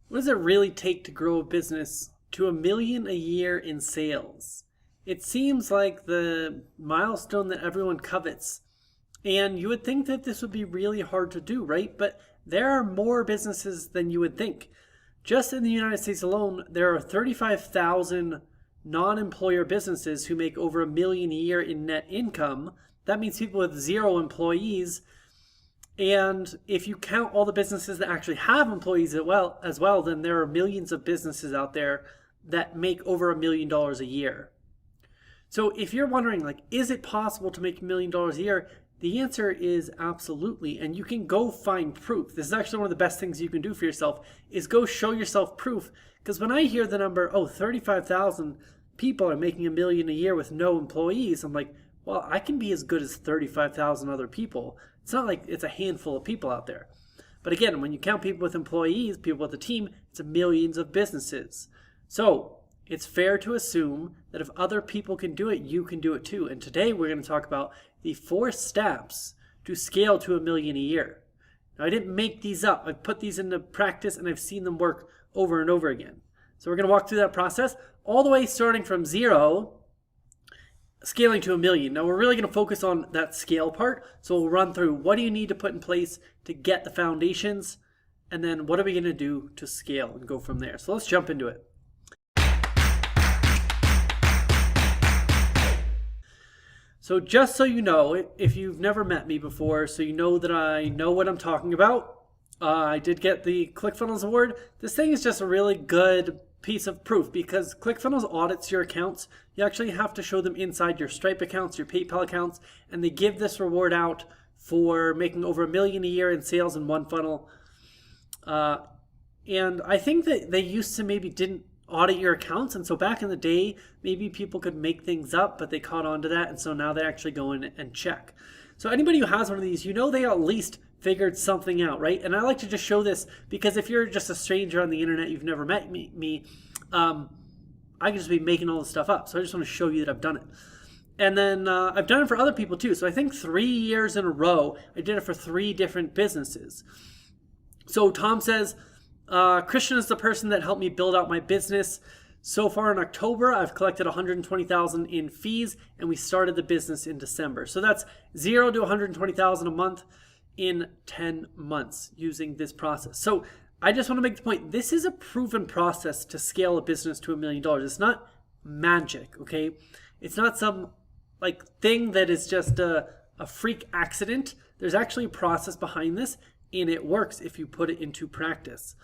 What does it really take to grow a business to 1 million a year in sales? It seems like the milestone that everyone covets. And you would think that this would be really hard to do, right? But there are more businesses than you would think. Just in the United States alone, there are 35,000 non-employer businesses who make over 1 million a year in net income. That means people with 0 employees. And if you count all the businesses that actually have employees as well, then there are millions of businesses out there that make over $1 million a year. So if you're wondering, like, is it possible to make $1 million a year? The answer is absolutely. And you can go find proof. This is actually one of the best things you can do for yourself is go show yourself proof. Because when I hear the number, 35,000 people are making 1 million a year with no employees, I'm like, well, I can be as good as 35,000 other people. It's not like it's a handful of people out there. But again, when you count people with employees, people with a team, it's millions of businesses. So it's fair to assume that if other people can do it, you can do it too. And today we're going to talk about the 4 steps to scale to 1 million a year. Now, I didn't make these up. I've put these into practice and I've seen them work over and over again. So we're going to walk through that process all the way starting from 0, scaling to 1 million. Now we're really going to focus on that scale part. So we'll run through what do you need to put in place to get the foundations, and then what are we going to do to scale and go from there. So let's jump into it. So just so you know, if you've never met me before, so you know that I know what I'm talking about, I did get the ClickFunnels award. This thing is just a really good piece of proof because ClickFunnels audits your accounts. You actually have to show them inside your Stripe accounts, your PayPal accounts, and they give this reward out for making over 1 million a year in sales in one funnel. And I think that they used to maybe didn't audit your accounts, and so back in the day, maybe people could make things up, but they caught on to that, and so now they actually go in and check. So anybody who has one of these, you know they at least figured something out, right? And I like to just show this because if you're just a stranger on the internet, you've never met me, I can just be making all this stuff up. So I just want to show you that I've done it. And then I've done it for other people too. So I think 3 years in a row, I did it for 3 different businesses. So Tom says, Christian is the person that helped me build out my business. So far in October, I've collected $120,000 in fees, and we started the business in December. So that's 0 to $120,000 a month in 10 months using this process. So I just want to make the point, this is a proven process to scale a business to $1 million. It's not magic, okay? It's not some like thing that is just a freak accident. There's actually a process behind this, and it works if you put it into practice.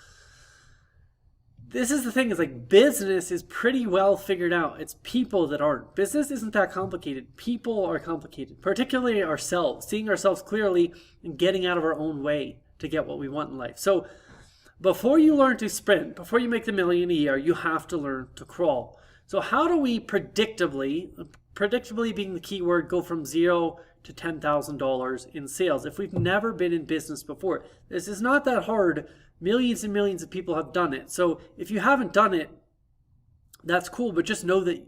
This is the thing, is like business is pretty well figured out. It's people that aren't. Business isn't that complicated. People are complicated, particularly ourselves, seeing ourselves clearly and getting out of our own way to get what we want in life. So before you learn to sprint, before you make the 1 million a year, you have to learn to crawl. So how do we predictably being the key word, go from 0 to $10,000 in sales if we've never been in business before? This is not that hard. Millions and millions of people have done it. So if you haven't done it, that's cool, but just know that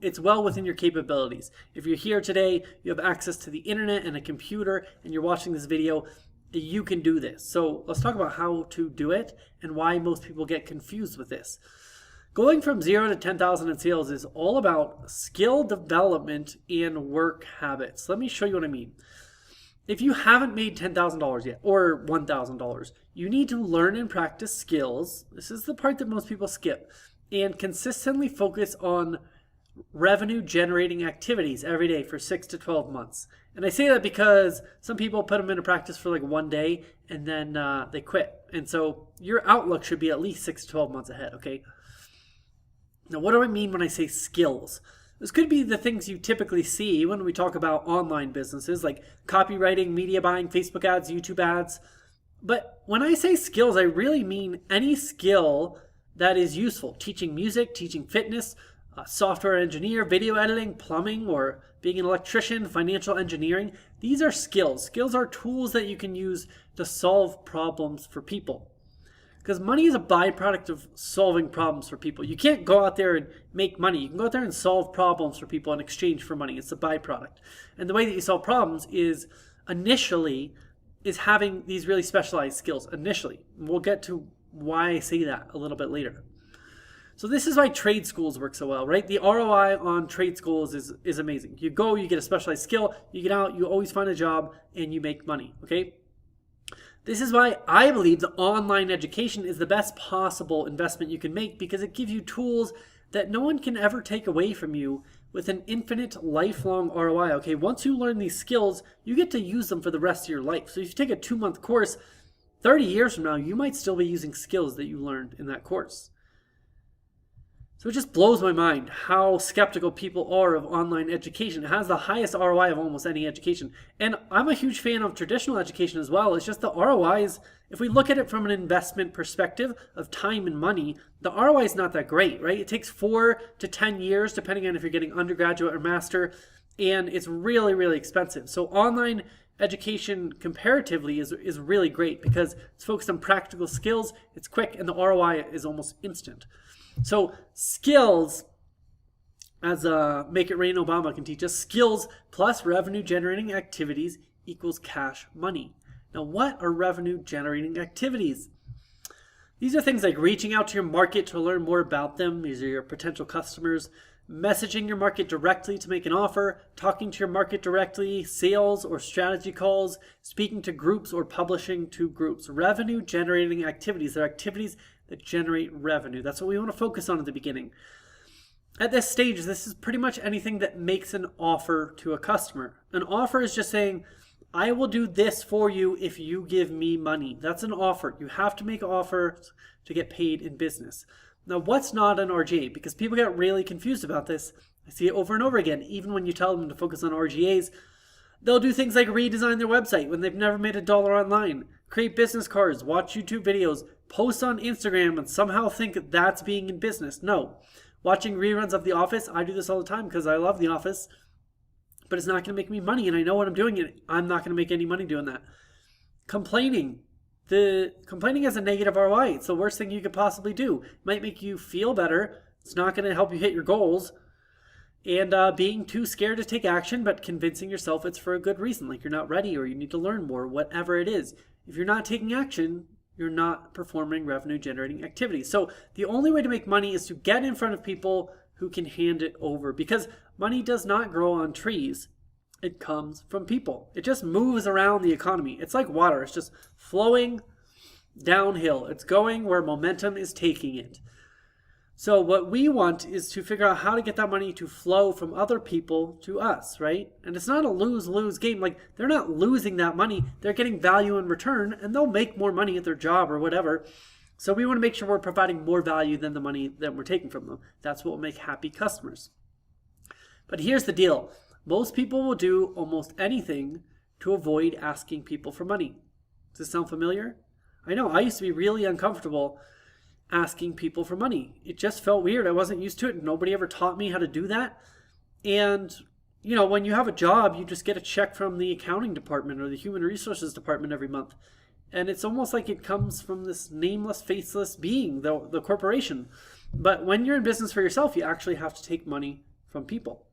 it's well within your capabilities. If you're here today, you have access to the internet and a computer, and you're watching this video, you can do this. So let's talk about how to do it and why most people get confused with this. Going from 0 to 10,000 in sales is all about skill development and work habits. Let me show you what I mean. If you haven't made $10,000 yet or $1,000, you need to learn and practice skills. This is the part that most people skip, and consistently focus on revenue generating activities every day for 6 to 12 months. And I say that because some people put them into practice for like one day and then they quit. And so your outlook should be at least 6 to 12 months ahead, okay? Now, what do I mean when I say skills? This could be the things you typically see when we talk about online businesses like copywriting, media buying, Facebook ads, YouTube ads. But when I say skills, I really mean any skill that is useful. Teaching music, teaching fitness, software engineer, video editing, plumbing, or being an electrician, financial engineering. These are skills. Skills are tools that you can use to solve problems for people. Because money is a byproduct of solving problems for people. You can't go out there and make money. You can go out there and solve problems for people in exchange for money. It's a byproduct. And the way that you solve problems is having these really specialized skills initially. We'll get to why I say that a little bit later. So this is why trade schools work so well, right? The ROI on trade schools is amazing. You go, you get a specialized skill, you get out, you always find a job, and you make money, okay? This is why I believe the online education is the best possible investment you can make, because it gives you tools that no one can ever take away from you with an infinite lifelong ROI, okay? Once you learn these skills, you get to use them for the rest of your life. So if you take a 2-month course, 30 years from now, you might still be using skills that you learned in that course. So it just blows my mind how skeptical people are of online education. It has the highest ROI of almost any education. And I'm a huge fan of traditional education as well. It's just the ROIs, if we look at it from an investment perspective of time and money, the ROI is not that great, right? It takes 4 to 10 years, depending on if you're getting undergraduate or master, and it's really, really expensive. So online education comparatively is really great because it's focused on practical skills, it's quick, and the ROI is almost instant. So skills, as Make It Rain Obama can teach us, skills plus revenue generating activities equals cash money. Now, what are revenue generating activities? These are things like reaching out to your market to learn more about them. These are your potential customers. Messaging your market directly to make an offer, talking to your market directly, sales or strategy calls, speaking to groups or publishing to groups. Revenue generating activities are activities that generate revenue. That's what we want to focus on at the beginning. At this stage, this is pretty much anything that makes an offer to a customer. An offer is just saying, I will do this for you if you give me money. That's an offer. You have to make offers to get paid in business. Now, what's not an RGA? Because people get really confused about this. I see it over and over again. Even when you tell them to focus on RGAs, they'll do things like redesign their website when they've never made $1 online, create business cards, watch YouTube videos, post on Instagram, and somehow think that's being in business. No. Watching reruns of The Office, I do this all the time because I love The Office, but it's not going to make me money, and I know what I'm doing, and I'm not going to make any money doing that. Complaining. Complaining has a negative ROI. It's the worst thing you could possibly do. It might make you feel better. It's not going to help you hit your goals. And being too scared to take action, but convincing yourself it's for a good reason, like you're not ready or you need to learn more, whatever it is. If you're not taking action, you're not performing revenue generating activities. So the only way to make money is to get in front of people who can hand it over, because money does not grow on trees. It comes from people. It just moves around the economy. It's like water. It's just flowing downhill. It's going where momentum is taking it. So what we want is to figure out how to get that money to flow from other people to us, right? And it's not a lose-lose game. Like, they're not losing that money. They're getting value in return, and they'll make more money at their job or whatever. So we want to make sure we're providing more value than the money that we're taking from them. That's what will make happy customers. But here's the deal. Most people will do almost anything to avoid asking people for money. Does this sound familiar? I know, I used to be really uncomfortable asking people for money. It just felt weird. I wasn't used to it. Nobody ever taught me how to do that. And, you know, when you have a job, you just get a check from the accounting department or the human resources department every month. And it's almost like it comes from this nameless, faceless being, the corporation. But when you're in business for yourself, you actually have to take money from people.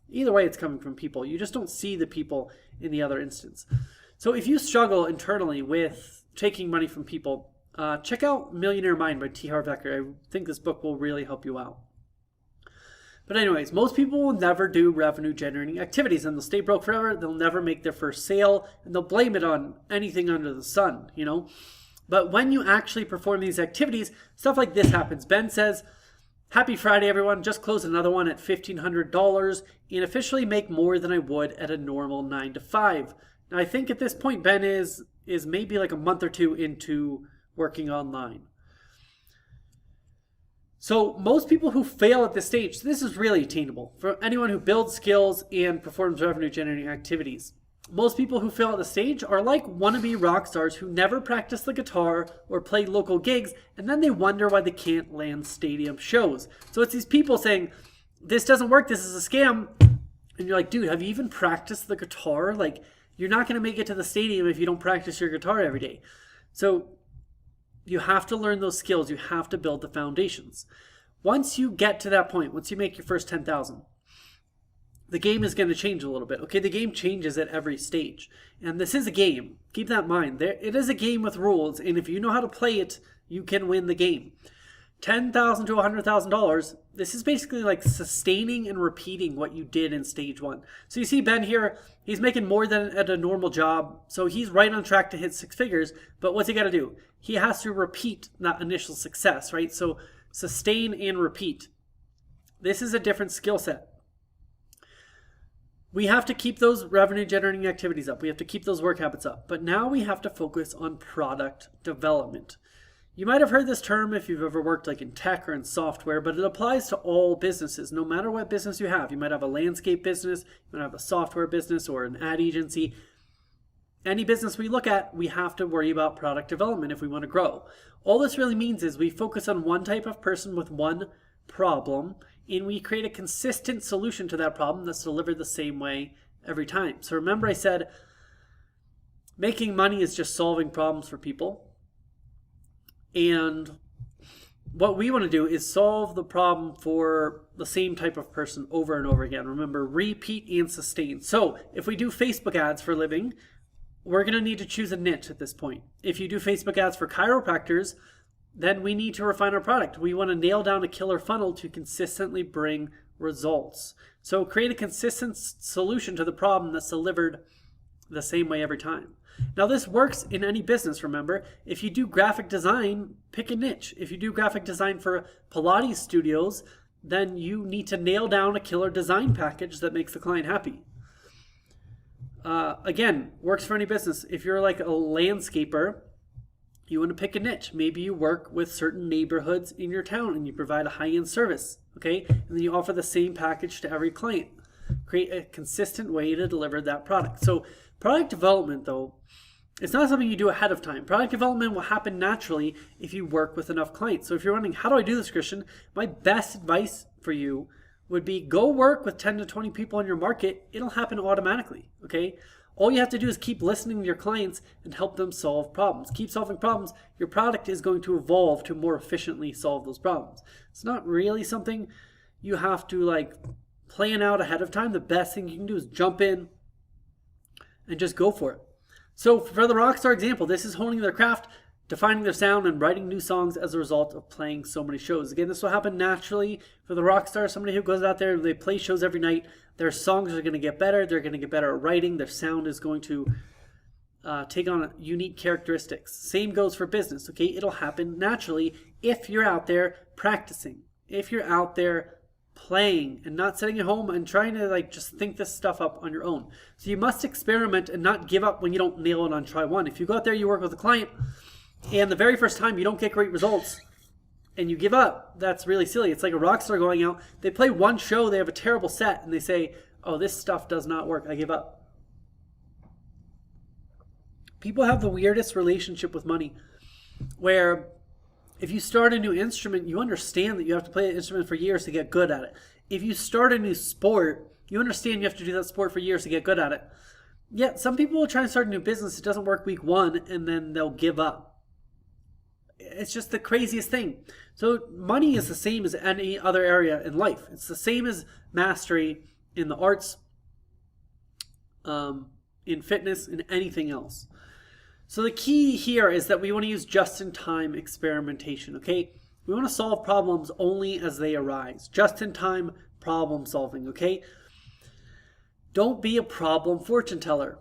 Either way, it's coming from people. You just don't see the people in the other instance. So if you struggle internally with taking money from people, check out Millionaire Mind by T. Harv Eker. I think this book will really help you out. But anyways, most people will never do revenue generating activities, and they'll stay broke forever. They'll never make their first sale, and they'll blame it on anything under the sun, you know. But when you actually perform these activities, stuff like this happens. Ben says, "Happy Friday, everyone. Just closed another one at $1,500 and officially make more than I would at a normal 9 to 5. Now, I think at this point, Ben is maybe like a month or two into working online. So most people who fail at this stage, this is really attainable for anyone who builds skills and performs revenue generating activities. Most people who fail at the stage are like wannabe rock stars who never practice the guitar or play local gigs, and then they wonder why they can't land stadium shows. So it's these people saying, this doesn't work, this is a scam. And you're like, dude, have you even practiced the guitar? Like, you're not going to make it to the stadium if you don't practice your guitar every day. So you have to learn those skills. You have to build the foundations. Once you get to that point, once you make your first 10,000, the game is going to change a little bit. Okay, the game changes at every stage. And this is a game. Keep that in mind. It is a game with rules. And if you know how to play it you can win the game. $10,000 to $100,000, this is basically like sustaining and repeating what you did in stage one. So you see Ben here, he's making more than at a normal job. So he's right on track to hit 6 figures, but what's he got to do? He has to repeat that initial success, right? So sustain and repeat. This is a different skill set. We have to keep those revenue generating activities up. We have to keep those work habits up. But now we have to focus on product development. You might have heard this term if you've ever worked like in tech or in software, but it applies to all businesses, no matter what business you have. You might have a landscape business, you might have a software business or an ad agency. Any business we look at, we have to worry about product development if we want to grow. All this really means is we focus on one type of person with one problem, and we create a consistent solution to that problem that's delivered the same way every time. So remember I said making money is just solving problems for people. And what we want to do is solve the problem for the same type of person over and over again. Remember, repeat and sustain. So if we do Facebook ads for a living, we're going to need to choose a niche at this point. If you do Facebook ads for chiropractors, then we need to refine our product. We want to nail down a killer funnel to consistently bring results. So create a consistent solution to the problem that's delivered the same way every time. Now this works in any business, remember. If you do graphic design, pick a niche. If you do graphic design for Pilates studios, then you need to nail down a killer design package that makes the client happy. Again, works for any business. If you're like a landscaper, you want to pick a niche. Maybe you work with certain neighborhoods in your town and you provide a high-end service, okay? And then you offer the same package to every client. Create a consistent way to deliver that product. So product development, though, it's not something you do ahead of time. Product development will happen naturally if you work with enough clients. So if you're wondering, how do I do this, Christian? My best advice for you would be go work with 10 to 20 people in your market. It'll happen automatically, okay? All you have to do is keep listening to your clients and help them solve problems. Keep solving problems. Your product is going to evolve to more efficiently solve those problems. It's not really something you have to like plan out ahead of time. The best thing you can do is jump in and just go for it. So for the rockstar example, this is honing their craft, defining their sound, and writing new songs as a result of playing so many shows. Again, this will happen naturally for the rockstar, somebody who goes out there, they play shows every night. Their songs are going to get better. They're going to get better at writing. Their sound is going to take on unique characteristics. Same goes for business, okay? It'll happen naturally if you're out there practicing, if you're out there playing and not sitting at home and trying to like just think this stuff up on your own. So you must experiment and not give up when you don't nail it on try one. If you go out there, you work with a client, and the very first time you don't get great results and you give up, that's really silly. It's like a rock star going out, they play one show, they have a terrible set, and they say, oh, this stuff does not work, I give up. People have the weirdest relationship with money, where if you start a new instrument, you understand that you have to play an instrument for years to get good at it. If you start a new sport, you understand you have to do that sport for years to get good at it. Yet some people will try and start a new business, it doesn't work week one, and then they'll give up. It's just the craziest thing. So money is the same as any other area in life. It's the same as mastery in the arts, in fitness, in anything else. So the key here is that we want to use just-in-time experimentation, okay? We want to solve problems only as they arise. Just-in-time problem solving, okay? Don't be a problem fortune teller.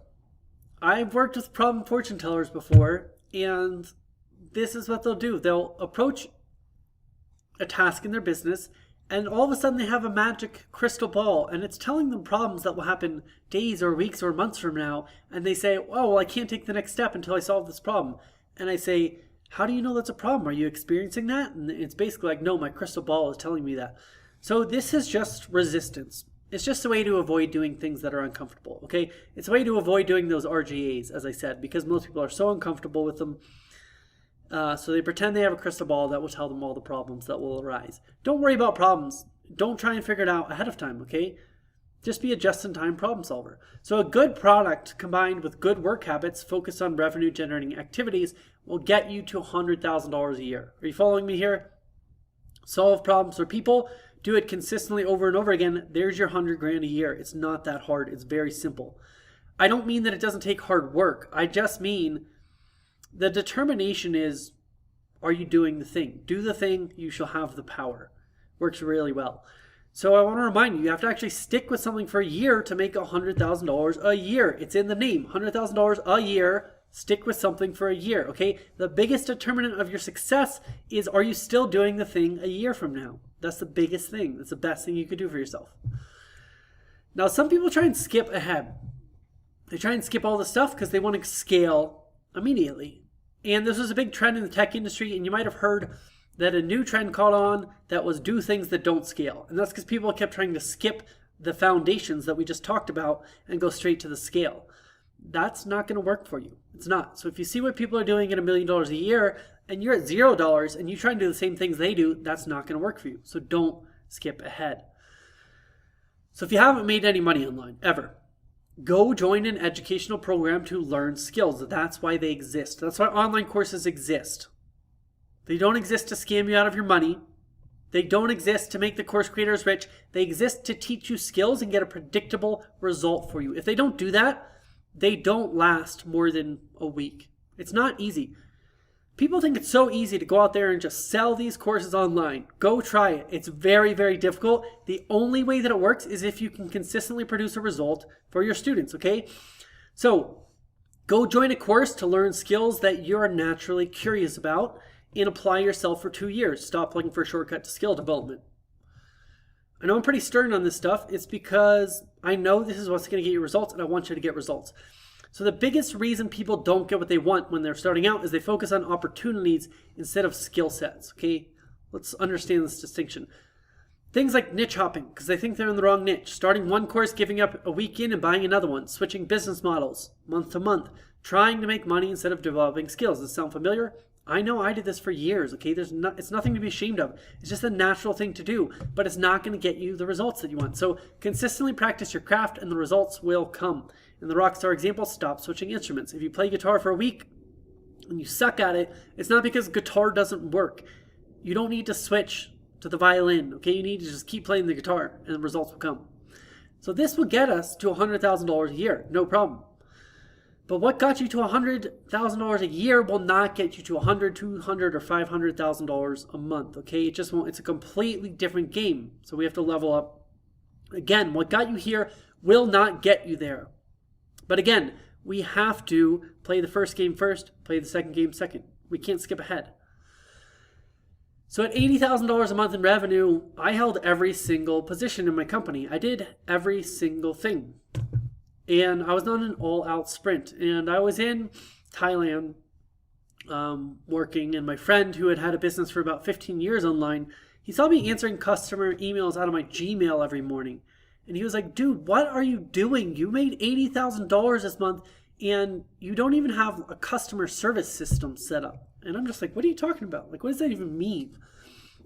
I've worked with problem fortune tellers before, and this is what they'll do. They'll approach a task in their business, and all of a sudden they have a magic crystal ball, and it's telling them problems that will happen days or weeks or months from now, and they say, oh, well, I can't take the next step until I solve this problem. And I say, how do you know that's a problem? Are you experiencing that? And it's basically like, no, my crystal ball is telling me that. So this is just resistance. It's just a way to avoid doing things that are uncomfortable, okay? It's a way to avoid doing those RGAs, as I said, because most people are so uncomfortable with them. So they pretend they have a crystal ball that will tell them all the problems that will arise. Don't worry about problems. Don't try and figure it out ahead of time, okay? Just be a just-in-time problem solver. So a good product combined with good work habits focused on revenue-generating activities will get you to $100,000 a year. Are you following me here? Solve problems for people. Do it consistently over and over again. There's your $100,000 a year. It's not that hard. It's very simple. I don't mean that it doesn't take hard work. I just mean the determination is Are you doing the thing? Do the thing, you shall have the power. Works really well. So I want to remind you, you have to actually stick with something for a year to make $100,000 a year. It's in the name, $100,000 a year. Stick with something for a year, okay? The biggest determinant of your success is, are you still doing the thing a year from now? That's the biggest thing. That's the best thing you could do for yourself. Now, some people try and skip ahead. They try and skip all the stuff because they want to scale immediately. And this was a big trend in the tech industry, and you might have heard that a new trend caught on that was do things that don't scale. And that's because people kept trying to skip the foundations that we just talked about and go straight to the scale. That's not going to work for you. It's not. So if you see what people are doing at $1 million a year and you're at $0 and you try and do the same things they do, that's not going to work for you. So don't skip ahead. So if you haven't made any money online, ever, go join an educational program to learn skills. That's why they exist. That's why online courses exist. They don't exist to scam you out of your money. They don't exist to make the course creators rich. They exist to teach you skills and get a predictable result for you. If they don't do that, they don't last more than a week. It's not easy. People think it's so easy to go out there and just sell these courses online. Go try it. It's very, very difficult. The only way that it works is if you can consistently produce a result for your students, okay? So go join a course to learn skills that you're naturally curious about and apply yourself for 2 years. Stop looking for a shortcut to skill development. I know I'm pretty stern on this stuff. It's because I know this is what's going to get you results, and I want you to get results. So the biggest reason people don't get what they want when they're starting out is they focus on opportunities instead of skill sets, okay? Let's understand this distinction. Things like niche hopping, because they think they're in the wrong niche. Starting one course, giving up a week in and buying another one. Switching business models month to month. Trying to make money instead of developing skills. Does this sound familiar? I know I did this for years, okay? It's nothing to be ashamed of. It's just a natural thing to do, but it's not going to get you the results that you want. So consistently practice your craft and the results will come. In the rockstar example, stop switching instruments. If you play guitar for a week and you suck at it, it's not because guitar doesn't work. You don't need to switch to the violin, okay? You need to just keep playing the guitar and the results will come. So this will get us to $100,000 a year, no problem. But what got you to $100,000 a year will not get you to $100,000, $200,000, or $500,000 a month, okay? It just won't. It's a completely different game, so we have to level up. Again, what got you here will not get you there. But again, we have to play the first game first, play the second game second. We can't skip ahead. So at $80,000 a month in revenue, I held every single position in my company. I did every single thing. And I was on an all-out sprint. And I was in Thailand working, and my friend who had had a business for about 15 years online, he saw me answering customer emails out of my Gmail every morning. And he was like, dude, what are you doing? You made $80,000 this month, and you don't even have a customer service system set up. And I'm just like, what are you talking about? Like, what does that even mean?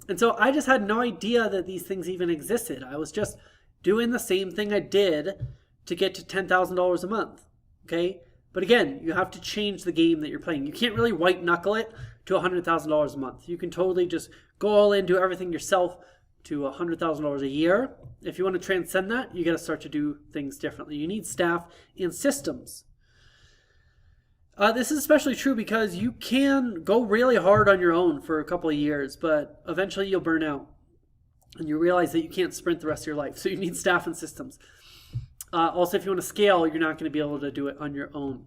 And so I just had no idea that these things even existed. I was just doing the same thing I did to get to $10,000 a month, okay? But again, you have to change the game that you're playing. You can't really white knuckle it to $100,000 a month. You can totally just go all in, do everything yourself to $100,000 a year. If you want to transcend that, you got to start to do things differently. You need staff and systems. This is especially true because you can go really hard on your own for a couple of years, but eventually you'll burn out and you realize that you can't sprint the rest of your life. So you need staff and systems. Also, if you want to scale, you're not going to be able to do it on your own.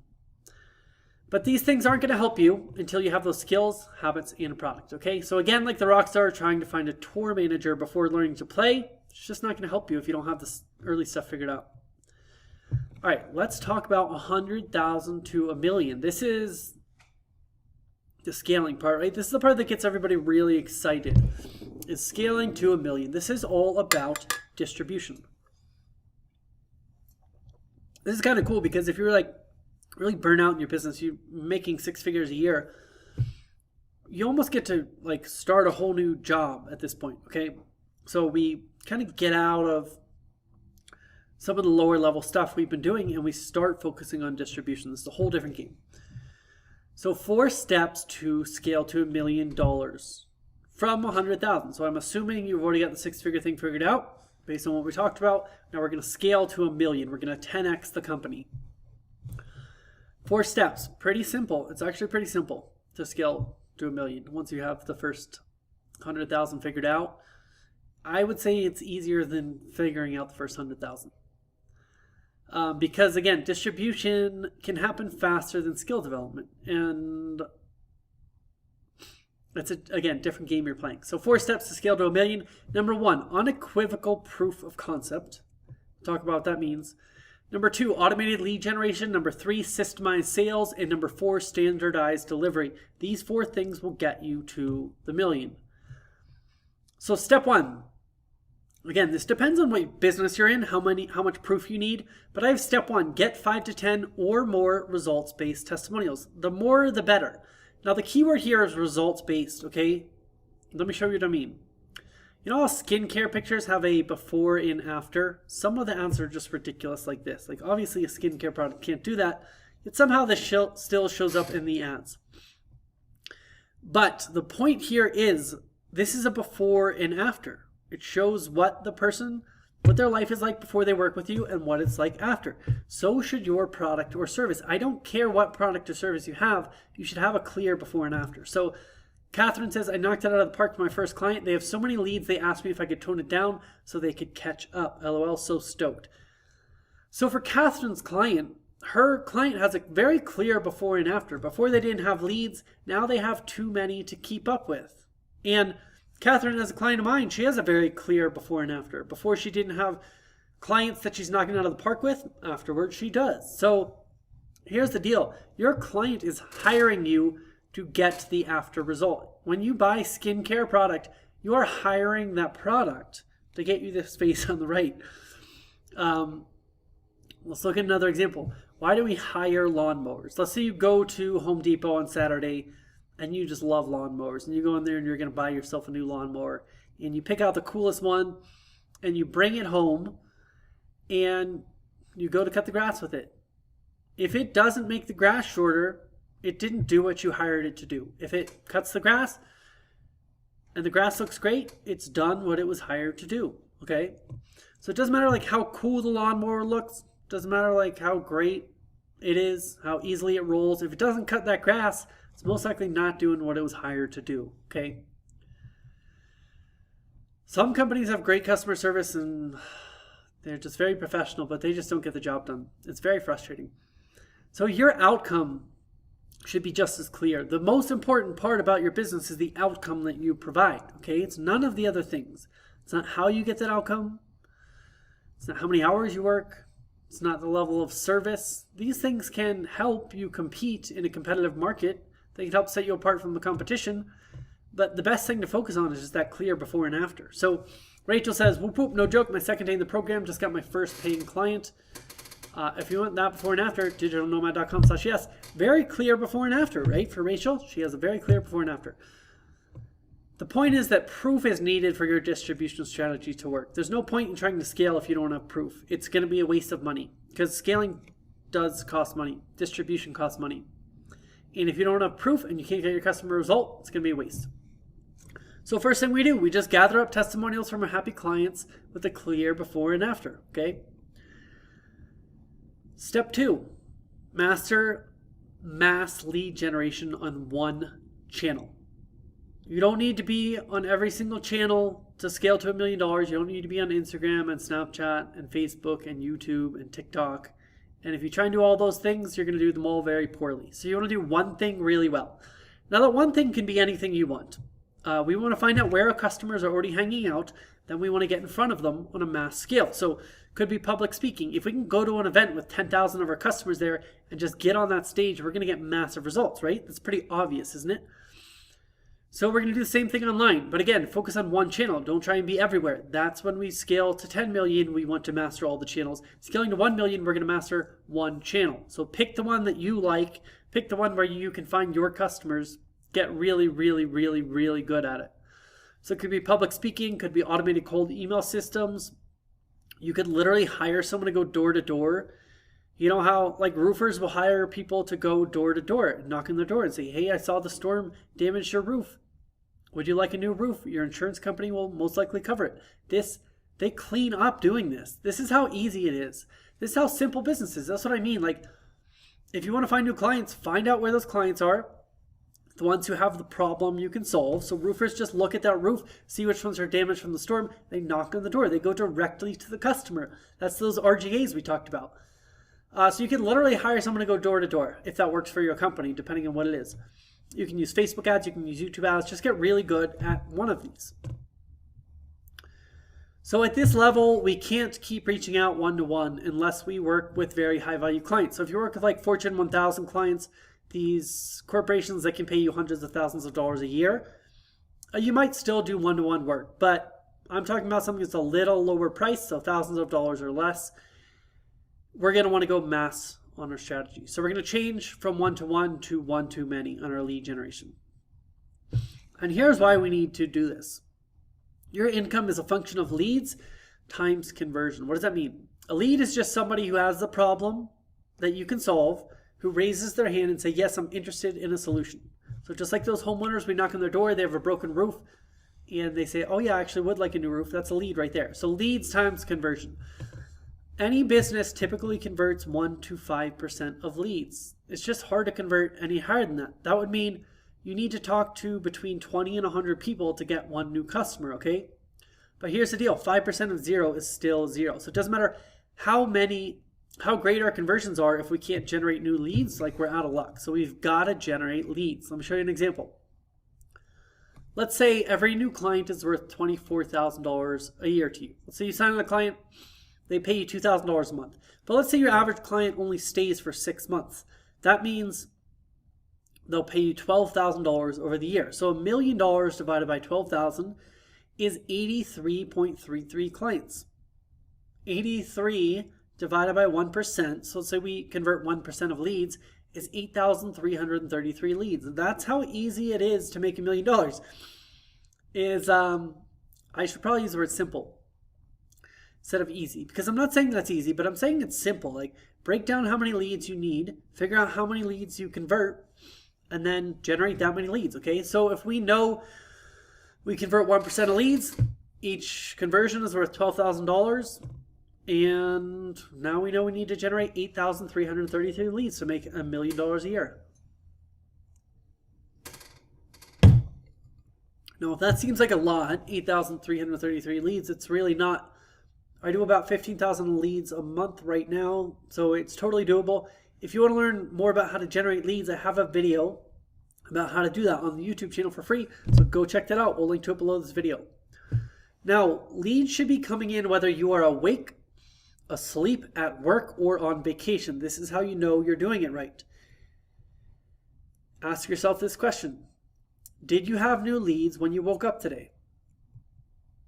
But these things aren't going to help you until you have those skills, habits, and a product, okay? So again, like the rock star trying to find a tour manager before learning to play, it's just not going to help you if you don't have this early stuff figured out. All right, let's talk about 100,000 to a million. This is the scaling part, right? This is the part that gets everybody really excited, is scaling to a million. This is all about distribution. This is kind of cool because if you're like really burn out in your business, you're making 6 figures a year, you almost get to like start a whole new job at this point, okay? So we kind of get out of some of the lower level stuff we've been doing and we start focusing on distribution. This is a whole different game. So 4 steps to scale to $1 million from 100,000. So I'm assuming you've already got the 6-figure thing figured out based on what we talked about. Now we're going to scale to $1 million. We're going to 10x the company. 4 steps, pretty simple. It's actually pretty simple to scale to $1 million. Once you have the first 100,000 figured out, I would say it's easier than figuring out the first 100,000. Because again, distribution can happen faster than skill development. And it's again, different game you're playing. So 4 steps to scale to $1 million. Number 1, unequivocal proof of concept. Talk about what that means. Number 2, automated lead generation. Number 3, systemized sales. And number 4, standardized delivery. These 4 things will get you to the $1 million. So step 1. Again, this depends on what business you're in, how much proof you need. But I have step 1, get 5 to 10 or more results-based testimonials. The more, the better. Now, the key word here is results-based, okay? Let me show you what I mean. You know how skincare pictures have a before and after? Some of the ads are just ridiculous like this. Like, obviously, a skincare product can't do that. Yet somehow this still shows up in the ads. But the point here is, this is a before and after. It shows what their life is like before they work with you and what it's like after. So should your product or service. I don't care what product or service you have. You should have a clear before and after. So Catherine says, I knocked it out of the park for my first client. They have so many leads, they asked me if I could tone it down so they could catch up. LOL, so stoked. So for Catherine's client, her client has a very clear before and after. Before they didn't have leads. Now they have too many to keep up with. And Catherine, as a client of mine, she has a very clear before and after. Before she didn't have clients that she's knocking out of the park with. Afterwards, she does. So here's the deal. Your client is hiring you to get the after result. When you buy skincare product, you are hiring that product to get you this face on the right. Let's look at another example. Why do we hire lawnmowers? Let's say you go to Home Depot on Saturday and you just love lawnmowers, and you go in there and you're going to buy yourself a new lawnmower, and you pick out the coolest one and you bring it home and you go to cut the grass with it. If it doesn't make the grass shorter, it didn't do what you hired it to do. If it cuts the grass and the grass looks great, it's done what it was hired to do. Okay? So it doesn't matter like how cool the lawnmower looks, doesn't matter like how great it is, how easily it rolls. If it doesn't cut that grass, it's most likely not doing what it was hired to do. Okay? Some companies have great customer service and they're just very professional, but they just don't get the job done. It's very frustrating. So your outcome should be just as clear. The most important part about your business is the outcome that you provide. Okay? It's none of the other things. It's not how you get that outcome. It's not how many hours you work. It's not the level of service. These things can help you compete in a competitive market. They can help set you apart from the competition. But the best thing to focus on is just that clear before and after. So Rachel says, whoop whoop, no joke, my second day in the program, just got my first paying client. If you want that before and after, digitalnomad.com/yes. Very clear before and after, right? For Rachel, she has a very clear before and after. The point is that proof is needed for your distribution strategy to work. There's no point in trying to scale if you don't have proof. It's going to be a waste of money because scaling does cost money. Distribution costs money. And if you don't have proof and you can't get your customer result, it's going to be a waste. So first thing we do, we just gather up testimonials from our happy clients with a clear before and after, okay? Step 2, master mass lead generation on one channel. You don't need to be on every single channel to scale to $1 million. You don't need to be on Instagram and Snapchat and Facebook and YouTube and TikTok. And if you try and do all those things, you're going to do them all very poorly. So you want to do one thing really well. Now that one thing can be anything you want. We want to find out where our customers are already hanging out. Then we want to get in front of them on a mass scale. So could be public speaking. If we can go to an event with 10,000 of our customers there and just get on that stage, we're going to get massive results, right? That's pretty obvious, isn't it? So we're going to do the same thing online. But again, focus on one channel. Don't try and be everywhere. That's when we scale to 10 million, we want to master all the channels. Scaling to 1 million, we're going to master one channel. So pick the one that you like. Pick the one where you can find your customers. Get really, really, really, really good at it. So it could be public speaking, could be automated cold email systems. You could literally hire someone to go door to door. You know how like roofers will hire people to go door to door, knock on their door and say, hey, I saw the storm damaged your roof. Would you like a new roof? Your insurance company will most likely cover it. They clean up doing this. This is how easy it is. This is how simple business is. That's what I mean. Like, if you want to find new clients, find out where those clients are. the ones who have the problem you can solve. So roofers just look at that roof, see which ones are damaged from the storm. They knock on the door. They go directly to the customer. That's those RGAs we talked about. So you can literally hire someone to go door to door if that works for your company, depending on what it is. You can use Facebook ads. You can use YouTube ads. Just get really good at one of these. So at this level, we can't keep reaching out one-to-one unless we work with very high-value clients. So if you work with like Fortune 1000 clients, these corporations that can pay you hundreds of thousands of dollars a year, you might still do one-to-one work. But I'm talking about something that's a little lower price, so thousands of dollars or less. We're going to want to go mass on our strategy. So we're going to change from one-to-one to one-to-many on our lead generation. And here's why we need to do this. Your income is a function of leads times conversion. What does that mean? A lead is just somebody who has the problem that you can solve, who raises their hand and say, yes, I'm interested in a solution. So just like those homeowners, we knock on their door, they have a broken roof, and they say, oh yeah, I actually would like a new roof. That's a lead right there. So leads times conversion. Any business typically converts 1 to 5% of leads. It's just hard to convert any higher than that. That would mean you need to talk to between 20 and 100 people to get one new customer, okay? But here's the deal, 5% of 0 is still 0. So it doesn't matter how great our conversions are if we can't generate new leads, like we're out of luck. So we've got to generate leads. Let me show you an example. Let's say every new client is worth $24,000 a year to you. Let's say you sign on a client, they pay you $2,000 a month. But let's say your average client only stays for 6 months. That means they'll pay you $12,000 over the year. So $1 million divided by 12,000 is 83.33 clients. 83 divided by 1%, so let's say we convert 1% of leads, is 8,333 leads. That's how easy it is to make $1 million. I should probably use the word simple instead of easy, because I'm not saying that's easy, but I'm saying it's simple. Like, break down how many leads you need, figure out how many leads you convert, and then generate that many leads, okay? So if we know we convert 1% of leads, each conversion is worth $12,000, and now we know we need to generate 8,333 leads to make $1 million a year. Now, if that seems like a lot, 8,333 leads, it's really not. I do about 15,000 leads a month right now, so it's totally doable. If you want to learn more about how to generate leads, I have a video about how to do that on the YouTube channel for free, so go check that out. We'll link to it below this video. Now, leads should be coming in whether you are awake, asleep, at work, or on vacation. This is how you know you're doing it right. Ask yourself this question. Did you have new leads when you woke up today?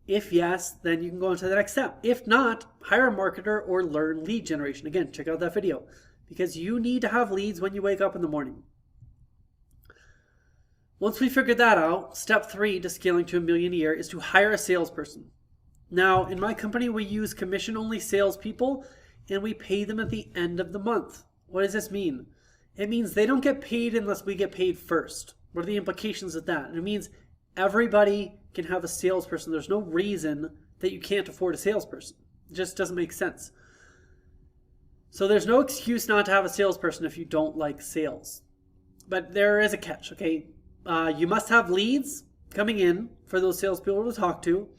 If yes, then you can go on to the next step. If not, hire a marketer or learn lead generation. Again, check out that video, because you need to have leads when you wake up in the morning. Once we figured that out, step 3 to scaling to $1 million a year is to hire a salesperson. Now, in my company, we use commission-only salespeople, and we pay them at the end of the month. What does this mean? It means they don't get paid unless we get paid first. What are the implications of that? It means everybody can have a salesperson. There's no reason that you can't afford a salesperson. It just doesn't make sense. So there's no excuse not to have a salesperson if you don't like sales. But there is a catch, okay? You must have leads coming in for those salespeople to talk to,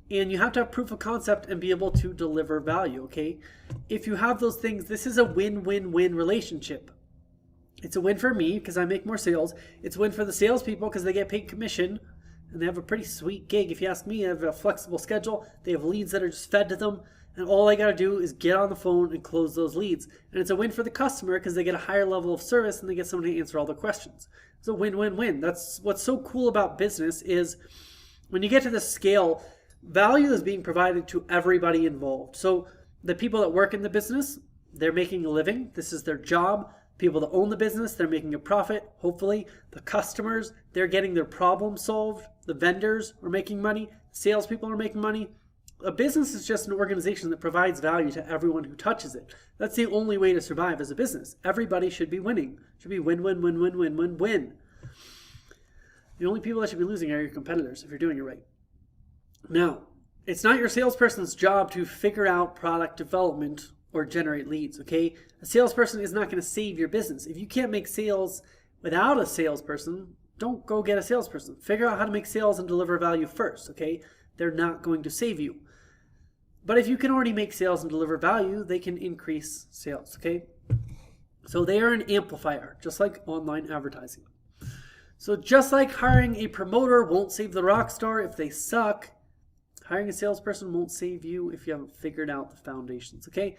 and you have to have proof of concept and be able to deliver value, okay? If you have those things, this is a win-win-win relationship. It's a win for me because I make more sales. It's a win for the salespeople because they get paid commission, and they have a pretty sweet gig. If you ask me, they have a flexible schedule. They have leads that are just fed to them, and all I got to do is get on the phone and close those leads. And it's a win for the customer because they get a higher level of service and they get someone to answer all their questions. It's a win-win-win. That's what's so cool about business is when you get to this scale, value is being provided to everybody involved. So the people that work in the business, they're making a living. This is their job. People that own the business, they're making a profit, hopefully. The customers, they're getting their problem solved. The vendors are making money. Salespeople are making money. A business is just an organization that provides value to everyone who touches it. That's the only way to survive as a business. Everybody should be winning. It should be win, win, win, win, win, win, win. The only people that should be losing are your competitors if you're doing it right. Now, it's not your salesperson's job to figure out product development or generate leads, okay? A salesperson is not going to save your business. If you can't make sales without a salesperson, don't go get a salesperson. Figure out how to make sales and deliver value first, okay? They're not going to save you. But if you can already make sales and deliver value, they can increase sales, okay? So they are an amplifier, just like online advertising. So just like hiring a promoter won't save the rock star if they suck, hiring a salesperson won't save you if you haven't figured out the foundations, okay?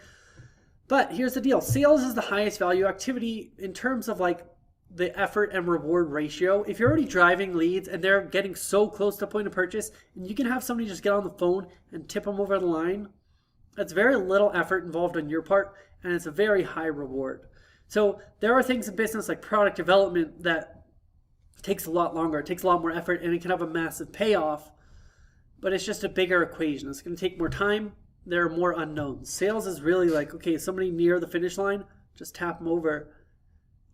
But here's the deal. Sales is the highest value activity in terms of like the effort and reward ratio. If you're already driving leads and they're getting so close to point of purchase, and you can have somebody just get on the phone and tip them over the line, that's very little effort involved on your part, and it's a very high reward. So there are things in business like product development that takes a lot longer. It takes a lot more effort, and it can have a massive payoff, but it's just a bigger equation. It's going to take more time. There are more unknowns. Sales is really like, okay, somebody near the finish line, just tap them over,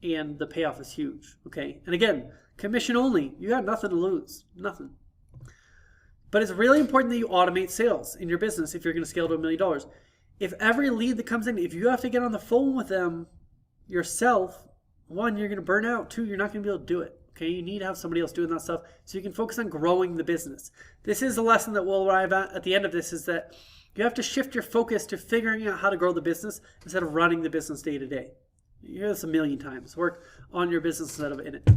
and the payoff is huge, okay? And again, commission only. You got nothing to lose, nothing. But it's really important that you automate sales in your business if you're going to scale to $1 million. If every lead that comes in, if you have to get on the phone with them yourself, one, you're going to burn out. Two, you're not going to be able to do it, okay? You need to have somebody else doing that stuff so you can focus on growing the business. This is the lesson that we'll arrive at the end of this, is that you have to shift your focus to figuring out how to grow the business instead of running the business day to day. You hear this a million times. Work on your business instead of in it.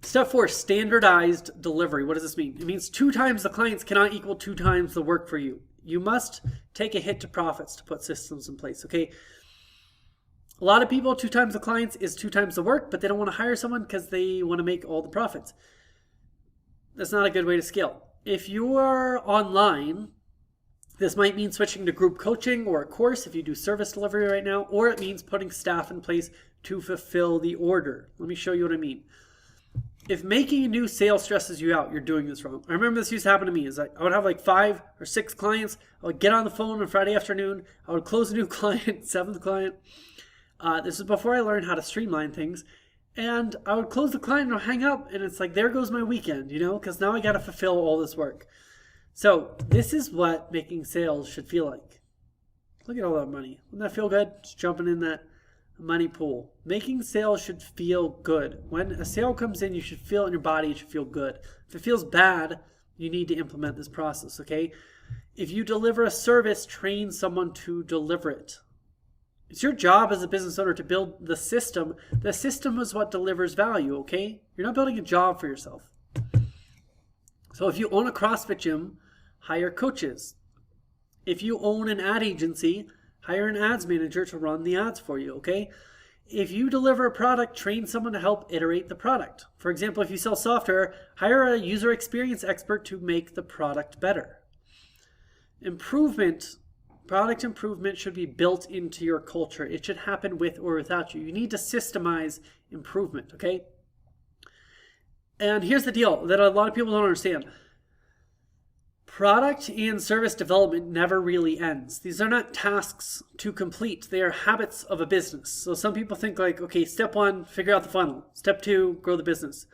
Step 4, standardized delivery. What does this mean? It means 2 times the clients cannot equal 2 times the work for you. You must take a hit to profits to put systems in place, okay? A lot of people, 2 times the clients is 2 times the work, but they don't want to hire someone because they want to make all the profits. That's not a good way to scale. If you are online, this might mean switching to group coaching or a course if you do service delivery right now, or it means putting staff in place to fulfill the order. Let me show you what I mean. If making a new sale stresses you out, you're doing this wrong. I remember this used to happen to me. Is I would have like 5 or 6 clients. I would get on the phone on Friday afternoon. I would close a new client, 7th client. This is before I learned how to streamline things. And I would close the client and I'll hang up. And it's like, there goes my weekend, you know, because now I got to fulfill all this work. So this is what making sales should feel like. Look at all that money. Wouldn't that feel good? Just jumping in that money pool. Making sales should feel good. When a sale comes in, you should feel it in your body. It should feel good. If it feels bad, you need to implement this process, okay? If you deliver a service, train someone to deliver it. It's your job as a business owner to build the system. The system is what delivers value, okay? You're not building a job for yourself. So if you own a CrossFit gym, hire coaches. If you own an ad agency, hire an ads manager to run the ads for you, okay? If you deliver a product, train someone to help iterate the product. For example, if you sell software, hire a user experience expert to make the product better. Product improvement should be built into your culture. It should happen with or without you. You need to systemize improvement, okay? And here's the deal that a lot of people don't understand. Product and service development never really ends. These are not tasks to complete. They are habits of a business. So some people think like, okay, step 1, figure out the funnel. Step 2, grow the business.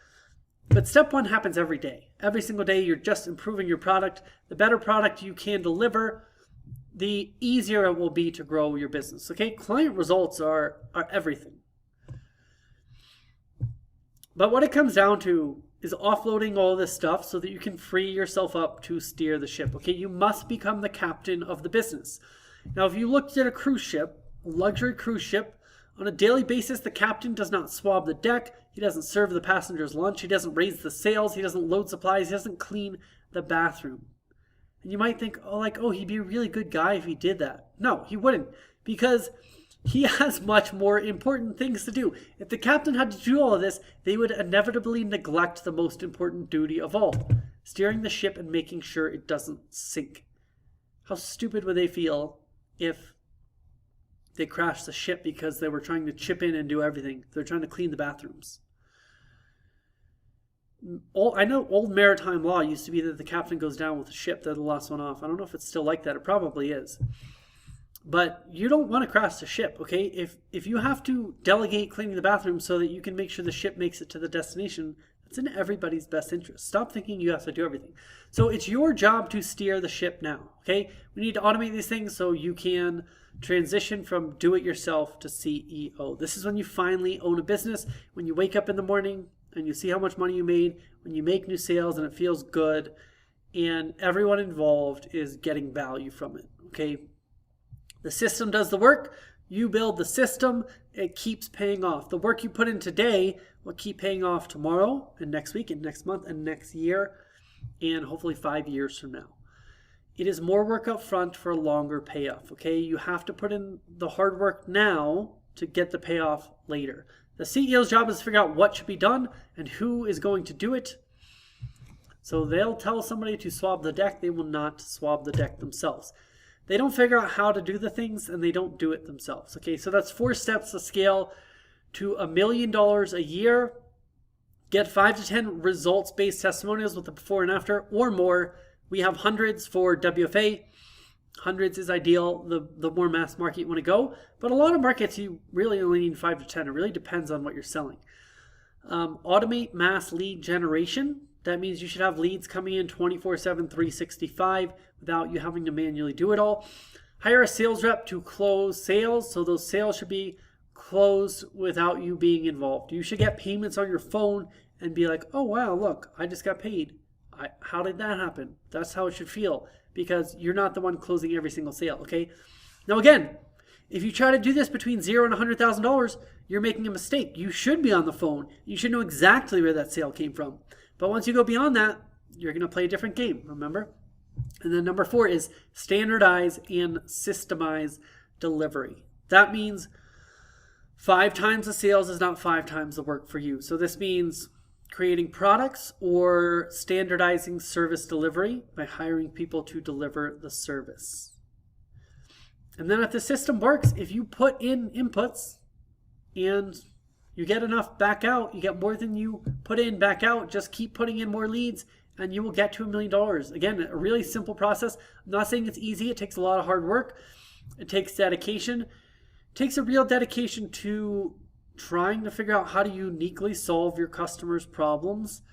But step 1 happens every day. Every single day, you're just improving your product. The better product you can deliver, the easier it will be to grow your business. Okay, client results are everything. But what it comes down to is offloading all this stuff so that you can free yourself up to steer the ship. Okay, you must become the captain of the business. Now, if you looked at a cruise ship, a luxury cruise ship, on a daily basis, the captain does not swab the deck. He doesn't serve the passengers lunch. He doesn't raise the sails. He doesn't load supplies. He doesn't clean the bathroom. And you might think, oh, he'd be a really good guy if he did that. No, he wouldn't, because he has much more important things to do. If the captain had to do all of this, they would inevitably neglect the most important duty of all, steering the ship and making sure it doesn't sink. How stupid would they feel if they crashed the ship because they were trying to chip in and do everything? They're trying to clean the bathrooms. I know old maritime law used to be that the captain goes down with the ship. They're the last one off. I don't know if it's still like that. It probably is. But you don't want to crash the ship, okay? If you have to delegate cleaning the bathroom so that you can make sure the ship makes it to the destination, that's in everybody's best interest. Stop thinking you have to do everything. So it's your job to steer the ship now, okay? We need to automate these things so you can transition from do-it-yourself to CEO. This is when you finally own a business. When you wake up in the morning, and you see how much money you made when you make new sales and it feels good, and everyone involved is getting value from it, okay? The system does the work. You build the system. It keeps paying off. The work you put in today will keep paying off tomorrow and next week and next month and next year and hopefully 5 years from now. It is more work up front for a longer payoff, okay? You have to put in the hard work now to get the payoff later. The CEO's job is to figure out what should be done and who is going to do it. So they'll tell somebody to swab the deck. They will not swab the deck themselves. They don't figure out how to do the things and they don't do it themselves. Okay, so that's 4 steps to scale to $1 million a year. Get 5 to 10 results-based testimonials with the before and after or more. We have hundreds for WFA. Hundreds is ideal, the more mass market you want to go. But a lot of markets, you really only need 5 to 10. It really depends on what you're selling. Automate mass lead generation. That means you should have leads coming in 24/7, 365 without you having to manually do it all. Hire a sales rep to close sales. So those sales should be closed without you being involved. You should get payments on your phone and be like, oh, wow, look, I just got paid. How did that happen? That's how it should feel because you're not the one closing every single sale, okay? Now, again, if you try to do this between $0 and $100,000, you're making a mistake. You should be on the phone. You should know exactly where that sale came from. But once you go beyond that, you're going to play a different game, remember? And then number 4 is standardize and systemize delivery. That means 5 times the sales is not 5 times the work for you. So this means creating products or standardizing service delivery by hiring people to deliver the service. And then if the system works, if you put in inputs and you get enough back out, you get more than you put in back out, just keep putting in more leads and you will get to $1 million. Again, a really simple process. I'm not saying it's easy. It takes a lot of hard work. It takes dedication. It takes a real dedication to trying to figure out how to uniquely solve your customers' problems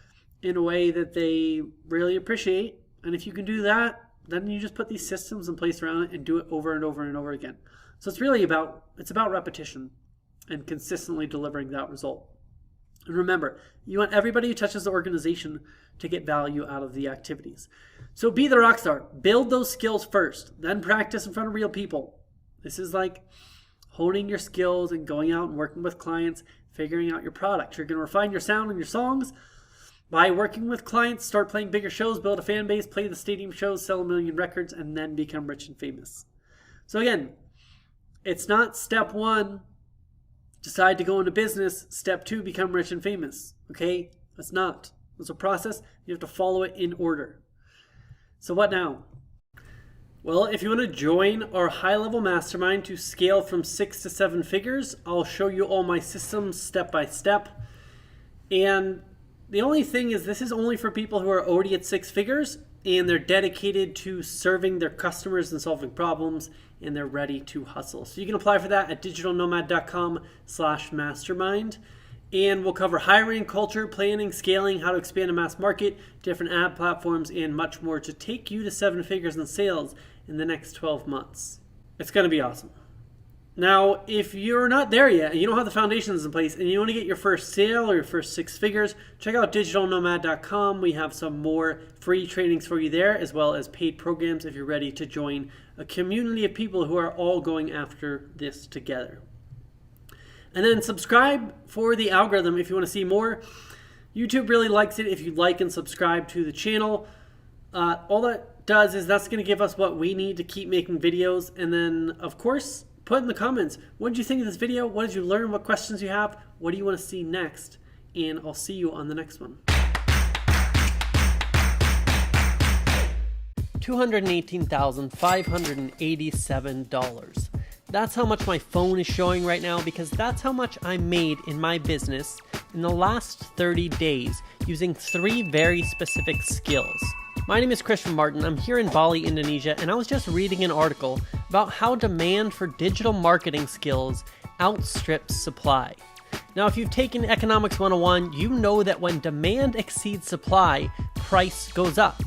in a way that they really appreciate. And if you can do that, then you just put these systems in place around it and do it over and over and over again. So it's really about repetition and consistently delivering that result. And remember, you want everybody who touches the organization to get value out of the activities. So be the rock star. Build those skills first, then practice in front of real people. This is like honing your skills and going out and working with clients, figuring out your product. You're going to refine your sound and your songs by working with clients, start playing bigger shows, build a fan base, play the stadium shows, sell 1 million records, and then become rich and famous. So again, it's not step 1, decide to go into business. Step 2, become rich and famous. Okay? That's not. It's a process. You have to follow it in order. So what now? Well, if you want to join our high-level mastermind to scale from 6 to 7 figures, I'll show you all my systems step by step. And the only thing is this is only for people who are already at 6 figures and they're dedicated to serving their customers and solving problems and they're ready to hustle. So you can apply for that at digitalnomad.com/mastermind. And we'll cover hiring, culture, planning, scaling, how to expand a mass market, different ad platforms, and much more to take you to 7 figures in sales in the next 12 months. It's going to be awesome. Now, if you're not there yet, and you don't have the foundations in place, and you want to get your first sale or your first 6 figures, check out digitalnomad.com. We have some more free trainings for you there, as well as paid programs if you're ready to join a community of people who are all going after this together. And then subscribe for the algorithm if you want to see more. YouTube really likes it if you like and subscribe to the channel. All that does is that's going to give us what we need to keep making videos. And then, of course, put in the comments, what did you think of this video? What did you learn? What questions you have? What do you want to see next? And I'll see you on the next one. $218,587. That's how much my phone is showing right now because that's how much I made in my business in the last 30 days using 3 very specific skills. My name is Christian Martin. I'm here in Bali, Indonesia, and I was just reading an article about how demand for digital marketing skills outstrips supply. Now, if you've taken Economics 101, you know that when demand exceeds supply, price goes up.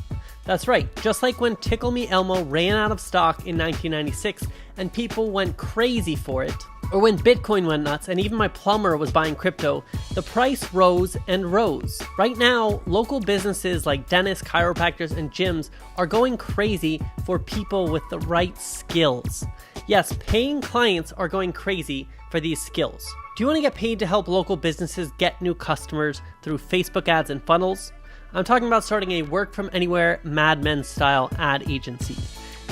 That's right, just like when Tickle Me Elmo ran out of stock in 1996 and people went crazy for it, Or when Bitcoin went nuts and even my plumber was buying crypto, the price rose and rose. Right now, local businesses like dentists, chiropractors, and gyms are going crazy for people with the right skills. Yes, paying clients are going crazy for these skills. Do you want to get paid to help local businesses get new customers through Facebook ads and funnels? I'm talking about starting a work from anywhere Mad Men style ad agency.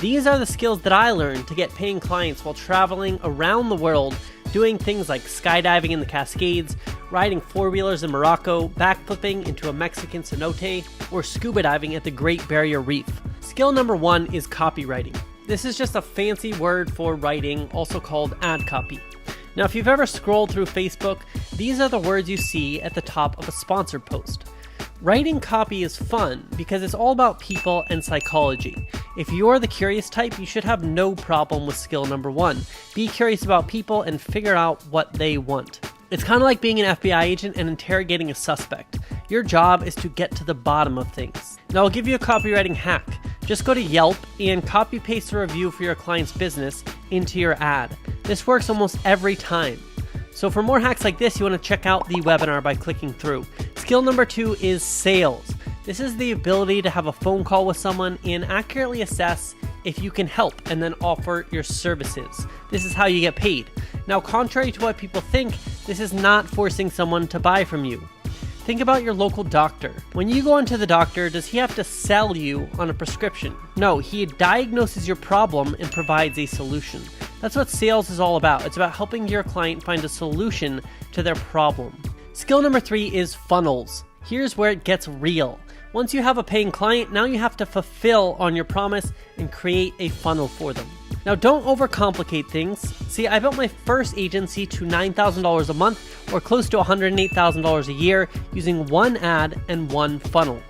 These are the skills that I learned to get paying clients while traveling around the world, doing things like skydiving in the Cascades, riding four-wheelers in Morocco, backflipping into a Mexican cenote, or scuba diving at the Great Barrier Reef. Skill number 1 is copywriting. This is just a fancy word for writing, also called ad copy. Now, if you've ever scrolled through Facebook, these are the words you see at the top of a sponsored post. Writing copy is fun because it's all about people and psychology. If you're the curious type, you should have no problem with skill number 1. Be curious about people and figure out what they want. It's kind of like being an FBI agent and interrogating a suspect. Your job is to get to the bottom of things. Now, I'll give you a copywriting hack. Just go to Yelp and copy paste a review for your client's business into your ad. This works almost every time. So for more hacks like this, you want to check out the webinar by clicking through. Skill number 2 is sales. This is the ability to have a phone call with someone and accurately assess if you can help and then offer your services. This is how you get paid. Now, contrary to what people think, this is not forcing someone to buy from you. Think about your local doctor. When you go into the doctor, does he have to sell you on a prescription? No, he diagnoses your problem and provides a solution. That's what sales is all about. It's about helping your client find a solution to their problem. Skill number 3 is funnels. Here's where it gets real. Once you have a paying client, now you have to fulfill on your promise and create a funnel for them. Now, don't overcomplicate things. See, I built my first agency to $9,000 a month or close to $108,000 a year using one ad and one funnel.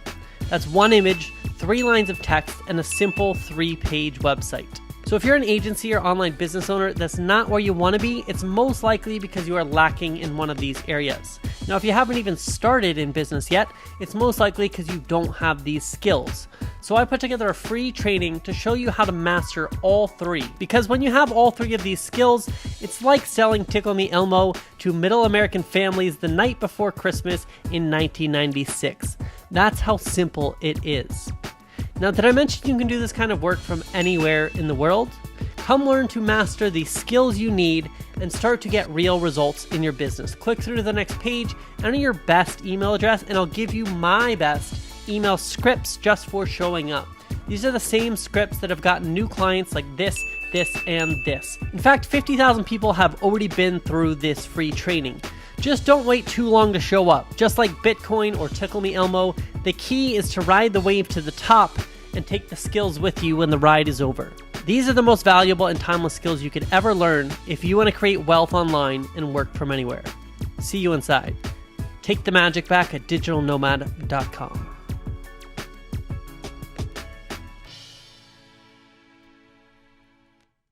That's one image, 3 lines of text, and a simple 3-page website. So if you're an agency or online business owner that's not where you want to be, it's most likely because you are lacking in one of these areas. Now, if you haven't even started in business yet, it's most likely because you don't have these skills. So I put together a free training to show you how to master all 3. Because when you have all 3 of these skills, it's like selling Tickle Me Elmo to middle American families the night before Christmas in 1996. That's how simple it is. Now, did I mention you can do this kind of work from anywhere in the world? Come learn to master the skills you need and start to get real results in your business. Click through to the next page, enter your best email address, and I'll give you my best email scripts just for showing up. These are the same scripts that have gotten new clients like this, and this. In fact, 50,000 people have already been through this free training. Just don't wait too long to show up. Just like Bitcoin or Tickle Me Elmo, the key is to ride the wave to the top and take the skills with you when the ride is over. These are the most valuable and timeless skills you could ever learn if you want to create wealth online and work from anywhere. See you inside. Take the magic back at digitalnomad.com.